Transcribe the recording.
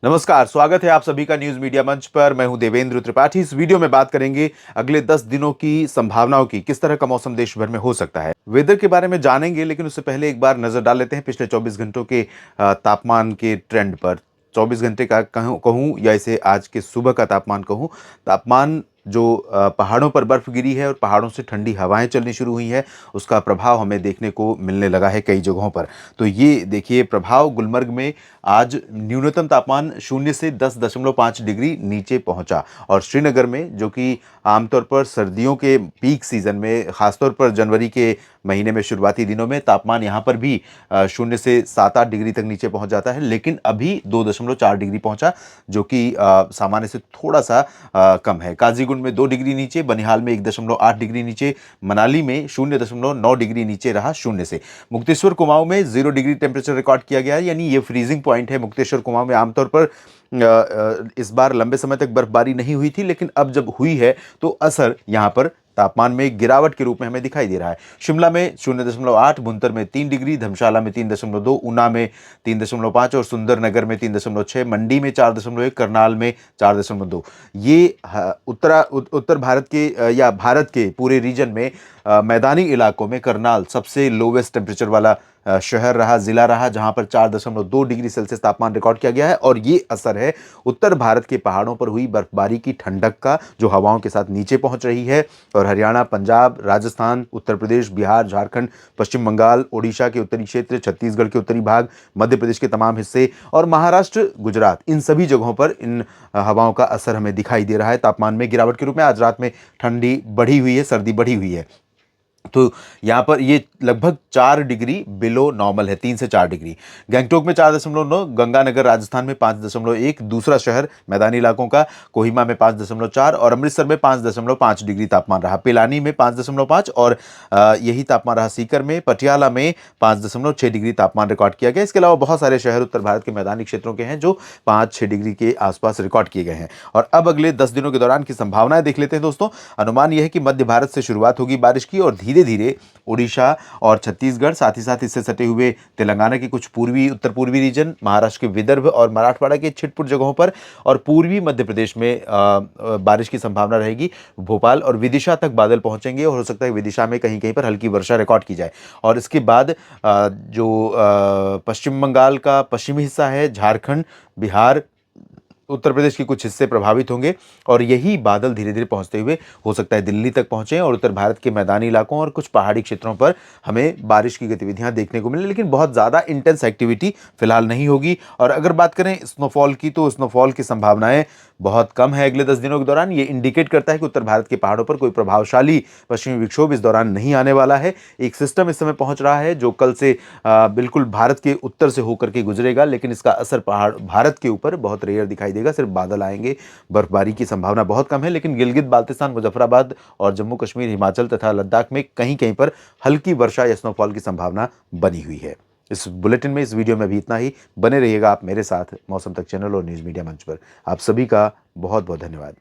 नमस्कार, स्वागत है आप सभी का न्यूज मीडिया मंच पर। मैं हूं देवेंद्र त्रिपाठी। इस वीडियो में बात करेंगे अगले 10 दिनों की संभावनाओं की, किस तरह का मौसम देश भर में हो सकता है। वेदर के बारे में जानेंगे, लेकिन उससे पहले एक बार नजर डाल लेते हैं पिछले 24 घंटों के तापमान के ट्रेंड पर। 24 घंटे का कहूं कहूं या इसे आज के सुबह का तापमान कहूं, तापमान जो पहाड़ों पर बर्फ गिरी है और पहाड़ों से ठंडी हवाएं चलनी शुरू हुई है, उसका प्रभाव हमें देखने को मिलने लगा है कई जगहों पर। तो ये देखिए प्रभाव, गुलमर्ग में आज न्यूनतम तापमान 0 से 10.5 डिग्री नीचे पहुंचा। और श्रीनगर में, जो कि आमतौर पर सर्दियों के पीक सीजन में, खासतौर पर जनवरी के महीने में शुरुआती दिनों में तापमान यहाँ पर भी 0 से 7-8 डिग्री तक नीचे पहुंच जाता है, लेकिन अभी 2.4 डिग्री पहुंचा, जो कि सामान्य से थोड़ा सा कम है। काजीगुंड में 2 डिग्री नीचे, बनिहाल में 1.8 डिग्री नीचे, मनाली में 0.9 डिग्री नीचे रहा 0 से। मुक्तेश्वर कुमाऊं में 0 डिग्री टेम्परेचर रिकॉर्ड किया गया है, यानी ये फ्रीजिंग पॉइंट है मुक्तेश्वर कुमाऊं में। आमतौर पर इस बार लंबे समय तक बर्फबारी नहीं हुई थी, लेकिन अब जब हुई है तो असर यहां पर तापमान में गिरावट के रूप में हमें दिखाई दे रहा है। शिमला में 0.8, भुंतर में 3 डिग्री, धर्मशाला में 3.2, ऊना में 3.5 और सुंदरनगर में 3.6, मंडी में 4.1, करनाल में 4.2। ये उत्तर भारत के या भारत के पूरे रीजन में मैदानी इलाकों में करनाल सबसे लोवेस्ट टेम्परेचर वाला शहर रहा, जिला रहा, जहां पर 4.2 डिग्री सेल्सियस तापमान रिकॉर्ड किया गया है। और ये असर है उत्तर भारत के पहाड़ों पर हुई बर्फबारी की ठंडक का, जो हवाओं के साथ नीचे पहुंच रही है। और हरियाणा, पंजाब, राजस्थान, उत्तर प्रदेश, बिहार, झारखंड, पश्चिम बंगाल, ओडिशा के उत्तरी क्षेत्र, छत्तीसगढ़ के उत्तरी भाग, मध्य प्रदेश के तमाम हिस्से और महाराष्ट्र, गुजरात, इन सभी जगहों पर इन हवाओं का असर हमें दिखाई दे रहा है तापमान में गिरावट के रूप में। आज रात में ठंडी बढ़ी हुई है, सर्दी बढ़ी हुई है। तो यहाँ पर ये लगभग 4 डिग्री बिलो नॉर्मल है, 3 से 4 डिग्री। गैंगटोक में 4.9, गंगानगर राजस्थान में 5.1, दूसरा शहर मैदानी इलाकों का, कोहिमा में 5.4 और अमृतसर में 5.5 डिग्री तापमान रहा। पिलानी में 5.5 और यही तापमान रहा सीकर में। पटियाला में 5.6 डिग्री तापमान रिकॉर्ड किया गया। इसके अलावा बहुत सारे शहर उत्तर भारत के मैदानी क्षेत्रों के हैं जो 5-6 डिग्री के आसपास रिकॉर्ड किए गए हैं। और अब अगले 10 दिनों के दौरान की संभावनाएं देख लेते हैं दोस्तों। अनुमान यह है कि मध्य भारत से शुरुआत होगी बारिश की और धीरे धीरे ओडिशा और छत्तीसगढ़, साथ ही साथ इससे सटे हुए तेलंगाना के कुछ पूर्वी, उत्तर पूर्वी रीजन, महाराष्ट्र के विदर्भ और मराठवाड़ा के छिटपुट जगहों पर और पूर्वी मध्य प्रदेश में बारिश की संभावना रहेगी। भोपाल और विदिशा तक बादल पहुंचेंगे और हो सकता है विदिशा में कहीं कहीं पर हल्की वर्षा रिकॉर्ड की जाए। और इसके बाद जो पश्चिम बंगाल का पश्चिमी हिस्सा है, झारखंड, बिहार, उत्तर प्रदेश के कुछ हिस्से प्रभावित होंगे और यही बादल धीरे धीरे पहुंचते हुए हो सकता है दिल्ली तक पहुंचे और उत्तर भारत के मैदानी इलाकों और कुछ पहाड़ी क्षेत्रों पर हमें बारिश की गतिविधियां देखने को मिले, लेकिन बहुत ज़्यादा इंटेंस एक्टिविटी फिलहाल नहीं होगी। और अगर बात करें स्नोफॉल की, तो स्नोफॉल की संभावनाएं बहुत कम है अगले 10 दिनों के दौरान। ये इंडिकेट करता है कि उत्तर भारत के पहाड़ों पर कोई प्रभावशाली पश्चिमी विक्षोभ इस दौरान नहीं आने वाला है। एक सिस्टम इस समय पहुंच रहा है जो कल से बिल्कुल भारत के उत्तर से होकर के गुजरेगा, लेकिन इसका असर पहाड़ भारत के ऊपर बहुत रेयर दिखाई देगा। सिर्फ बादल आएंगे, बर्फबारी की संभावना बहुत कम है, लेकिन गिलगित बाल्टिस्तान, मुजफ्फराबाद और जम्मू कश्मीर, हिमाचल तथा लद्दाख में कहीं कहीं पर हल्की वर्षा या स्नोफॉल की संभावना बनी हुई है। इस बुलेटिन में, इस वीडियो में भी इतना ही। बने रहिएगा आप मेरे साथ मौसम तक चैनल और न्यूज़ मीडिया मंच पर। आप सभी का बहुत बहुत धन्यवाद।